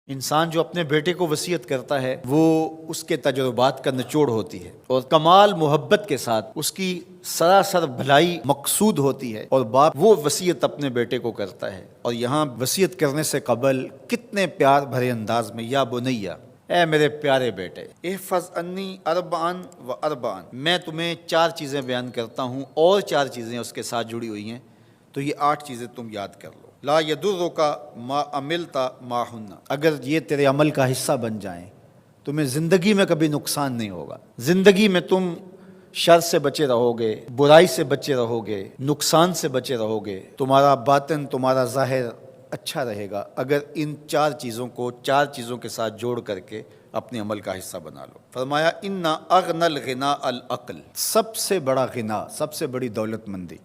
انسان جو اپنے بیٹے کو وصیت کرتا ہے وہ اس کے تجربات کا نچوڑ ہوتی ہے اور کمال محبت کے ساتھ اس کی سراسر بھلائی مقصود ہوتی ہے، اور باپ وہ وصیت اپنے بیٹے کو کرتا ہے۔ اور یہاں وصیت کرنے سے قبل کتنے پیار بھرے انداز میں، یا بنیا، اے میرے پیارے بیٹے، احفظ انی اربعن و اربعن، میں تمہیں 4 چیزیں بیان کرتا ہوں اور 4 چیزیں اس کے ساتھ جڑی ہوئی ہیں، تو یہ 8 چیزیں تم یاد کر لو۔ لا یضرک ما عملت معہن، اگر یہ تیرے عمل کا حصہ بن جائیں تمہیں زندگی میں کبھی نقصان نہیں ہوگا، زندگی میں تم شر سے بچے رہو گے، برائی سے بچے رہو گے، نقصان سے بچے رہو گے، تمہارا باطن تمہارا ظاہر اچھا رہے گا اگر ان 4 چیزوں کو 4 چیزوں کے ساتھ جوڑ کر کے اپنے عمل کا حصہ بنا لو۔ فرمایا ان اغنى الغناء العقل، سب سے بڑا غنا، سب سے بڑی دولت مندی،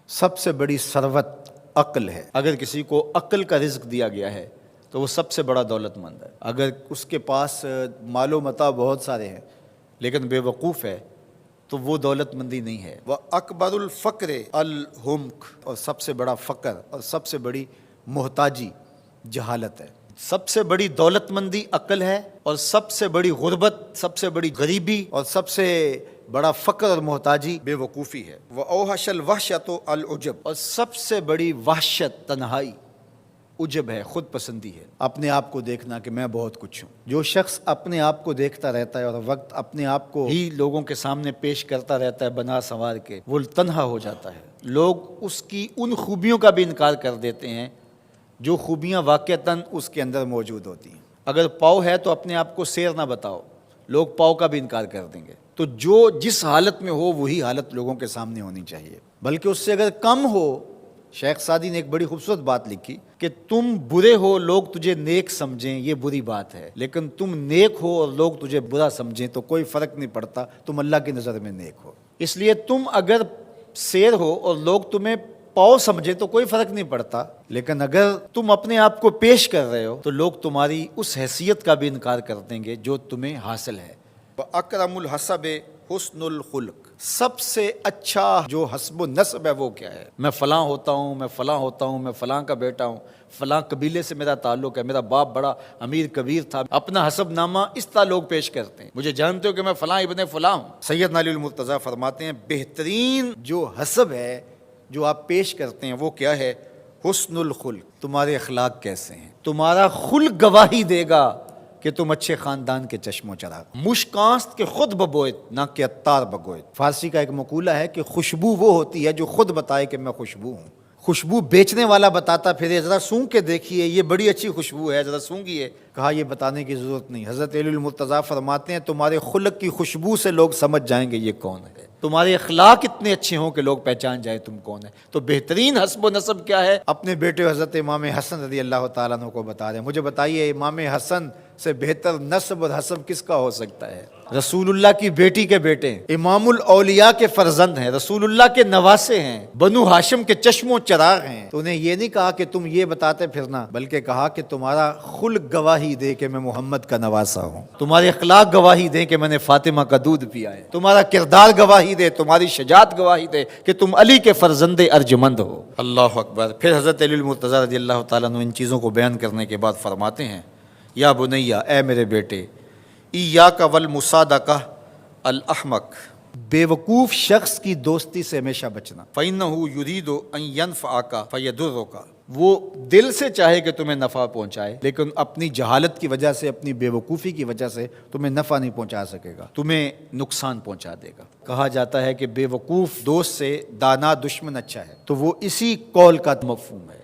سب سے بڑی ثروت عقل ہے۔ اگر کسی کو عقل کا رزق دیا گیا ہے تو وہ سب سے بڑا دولت مند ہے۔ اگر اس کے پاس مال و متاع بہت سارے ہیں لیکن بے وقوف ہے تو وہ دولت مندی نہیں ہے۔ وَأَكْبَرُ الْفَقْرِ الْحُمْقُ، اور سب سے بڑا فقر اور سب سے بڑی محتاجی جہالت ہے۔ سب سے بڑی دولت مندی عقل ہے، اور سب سے بڑی غربت، سب سے بڑی غریبی اور سب سے بڑا فقر اور محتاجی بے وقوفی ہے۔ وَأَوْحَشَ الْوَحْشَةُ الْعُجْبُ، اور سب سے بڑی وحشت تنہائی عجب ہے، خود پسندی ہے، اپنے آپ کو دیکھنا کہ میں بہت کچھ ہوں۔ جو شخص اپنے آپ کو دیکھتا رہتا ہے اور وقت اپنے آپ کو ہی لوگوں کے سامنے پیش کرتا رہتا ہے بنا سنوار کے، وہ تنہا ہو جاتا ہے۔ لوگ اس کی ان خوبیوں کا بھی انکار کر دیتے ہیں جو خوبیاں واقعتاً اس کے اندر موجود ہوتی ہیں۔ اگر پاؤ ہے تو اپنے آپ کو سیر نہ بتاؤ، لوگ پاؤ کا بھی انکار کر دیں گے۔ تو جو جس حالت میں ہو وہی حالت لوگوں کے سامنے ہونی چاہیے، بلکہ اس سے اگر کم ہو۔ شیخ سعدی نے ایک بڑی خوبصورت بات لکھی کہ تم برے ہو لوگ تجھے نیک سمجھیں یہ بری بات ہے، لیکن تم نیک ہو اور لوگ تجھے برا سمجھیں تو کوئی فرق نہیں پڑتا، تم اللہ کی نظر میں نیک ہو۔ اس لیے تم اگر سیر ہو اور لوگ تمہیں پاؤ سمجھے تو کوئی فرق نہیں پڑتا، لیکن اگر تم اپنے آپ کو پیش کر رہے ہو تو لوگ تمہاری اس حیثیت کا بھی انکار کر دیں گے جو تمہیں حاصل ہے۔ اکرم الحسب حسن الخلق، سب سے اچھا جو حسب و نسب ہے وہ کیا ہے؟ میں فلاں ہوتا ہوں، میں فلاں ہوتا ہوں، میں فلاں کا بیٹا ہوں، فلاں قبیلے سے میرا تعلق ہے، میرا باپ بڑا امیر کبیر تھا، اپنا حسب نامہ اس طرح لوگ پیش کرتے ہیں، مجھے جانتے ہو کہ میں فلاں ابن فلاں ہوں۔ سیدنا علی المرتضیٰ فرماتے ہیں بہترین جو حسب ہے جو آپ پیش کرتے ہیں وہ کیا ہے؟ حسن الخلق، تمہارے اخلاق کیسے ہیں، تمہارا خلق گواہی دے گا کہ تم اچھے خاندان کے چشم و چراغ۔ مشکانست کے خود ببوئت نہ کہ عطار بگوئت، فارسی کا ایک مقولہ ہے کہ خوشبو وہ ہوتی ہے جو خود بتائے کہ میں خوشبو ہوں۔ خوشبو بیچنے والا بتاتا پھر ذرا سونگھ کے دیکھیے یہ بڑی اچھی خوشبو ہے، ذرا سونگھیے، کہا یہ بتانے کی ضرورت نہیں۔ حضرت علی المرتضیٰ فرماتے ہیں تمہارے خلق کی خوشبو سے لوگ سمجھ جائیں گے یہ کون ہے، تمہارے اخلاق اتنے اچھے ہوں کہ لوگ پہچان جائیں تم کون ہے۔ تو بہترین حسب و نسب کیا ہے؟ اپنے بیٹے حضرت امام حسن رضی اللہ تعالیٰ عنہ کو بتا رہے ہیں، مجھے بتائیے امام حسن سے بہتر نسب اور حسب کس کا ہو سکتا ہے؟ رسول اللہ کی بیٹی کے بیٹے، امام الاولیاء کے فرزند ہیں، رسول اللہ کے نواسے ہیں، بنو ہاشم کے چشم و چراغ ہیں۔ تو انہیں یہ نہیں کہا کہ تم یہ بتاتے پھرنا، بلکہ کہا کہ تمہارا خلق گواہی دے کہ میں محمد کا نواسا ہوں، تمہارے اخلاق گواہی دیں کہ میں نے فاطمہ کا دودھ پیا ہے، تمہارا کردار گواہی دے، تمہاری شجاعت گواہی دے کہ تم علی کے فرزند ارجمند ہو۔ اللہ اکبر۔ پھر حضرت علی المرتضیٰ رضی اللہ تعالیٰ عنہ ان چیزوں کو بیان کرنے کے بعد فرماتے ہیں یا بنیا، اے میرے بیٹے، ایاک والمصادقہ الاحمق، بے وقوف شخص کی دوستی سے ہمیشہ بچنا۔ فإنہ یرید ان ینفعک فیضرک، وہ دل سے چاہے کہ تمہیں نفع پہنچائے لیکن اپنی جہالت کی وجہ سے، اپنی بے وقوفی کی وجہ سے تمہیں نفع نہیں پہنچا سکے گا، تمہیں نقصان پہنچا دے گا۔ کہا جاتا ہے کہ بے وقوف دوست سے دانا دشمن اچھا ہے، تو وہ اسی قول کا مفہوم ہے۔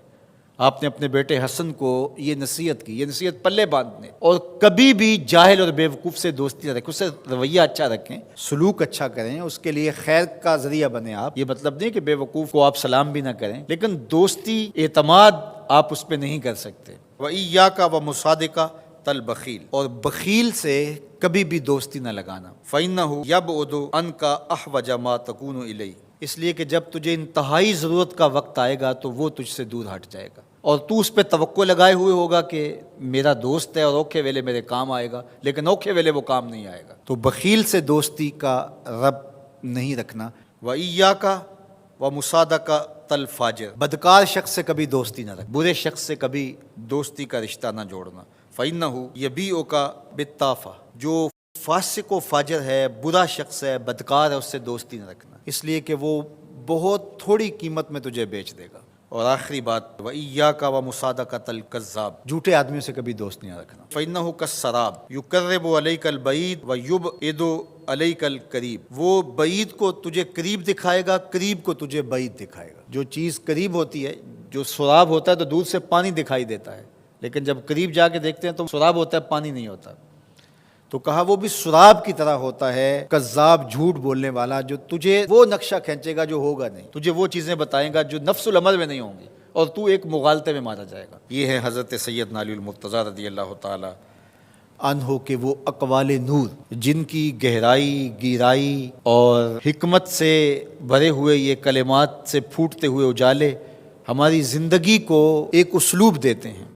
آپ نے اپنے بیٹے حسن کو یہ نصیحت کی، یہ نصیحت پلے باندھنے، اور کبھی بھی جاہل اور بے وقوف سے دوستی نہ رکھیں، اس سے رویہ اچھا رکھیں، سلوک اچھا کریں، اس کے لیے خیر کا ذریعہ بنیں آپ۔ یہ مطلب نہیں کہ بے وقوف کو آپ سلام بھی نہ کریں، لیکن دوستی اعتماد آپ اس پہ نہیں کر سکتے۔ وَإِيَّاكَ وَمُصَادِقَةَ الْبَخِيلِ، اور بخیل سے کبھی بھی دوستی نہ لگانا۔ فَإِنَّهُ يَبْعُدُ عَنْكَ أَحْوَجَ مَا تَكُونُ إِلَيْهِ، اس لیے کہ جب تجھے انتہائی ضرورت کا وقت آئے گا تو وہ تجھ سے دور ہٹ جائے گا، اور تو اس پہ توقع لگائے ہوئے ہوگا کہ میرا دوست ہے اور اوکھے ویلے میرے کام آئے گا، لیکن اوکھے ویلے وہ کام نہیں آئے گا۔ تو بخیل سے دوستی کا رب نہیں رکھنا۔ وَإِيَّاكَ وَمُصَادَقَةَ الْفَاجِرِ، بدکار شخص سے کبھی دوستی نہ رکھ، برے شخص سے کبھی دوستی کا رشتہ نہ جوڑنا۔ فَإِنَّهُ يَبِيعُكَ بِالطَّافَةِ، جو فاسق و فاجر ہے، برا شخص ہے، بدکار ہے، اس سے دوستی نہ رکھنا، اس لیے کہ وہ بہت تھوڑی قیمت میں تجھے بیچ دے گا۔ اور آخری بات، وَإِيَّاكَ وَمُصَادَقَةَ الْكَذَّابِ، جھوٹے آدمیوں سے کبھی دوست نہیں رکھنا۔ فَإِنَّهُ كَالسَّرَابِ يُقَرِّبُ عَلَيْكَ الْبَعِيدَ وَيُبْعِدُ عَلَيْكَ الْقَرِيبَ، وہ بعید کو تجھے قریب دکھائے گا، قریب کو تجھے بعید دکھائے گا۔ جو چیز قریب ہوتی ہے، جو سراب ہوتا ہے تو دور سے پانی دکھائی دیتا ہے، لیکن جب قریب جا کے دیکھتے ہیں تو سراب ہوتا ہے، پانی نہیں ہوتا۔ تو کہا وہ بھی سراب کی طرح ہوتا ہے، کذاب، جھوٹ بولنے والا، جو تجھے وہ نقشہ کھینچے گا جو ہوگا نہیں، تجھے وہ چیزیں بتائے گا جو نفس العمل میں نہیں ہوں گی، اور تو ایک مغالطے میں مارا جائے گا۔ یہ ہے حضرت سیدنا علی المرتضیٰ رضی اللہ تعالی عنہ کے وہ اقوال نور، جن کی گہرائی، گیرائی اور حکمت سے بھرے ہوئے یہ کلمات سے پھوٹتے ہوئے اجالے ہماری زندگی کو ایک اسلوب دیتے ہیں۔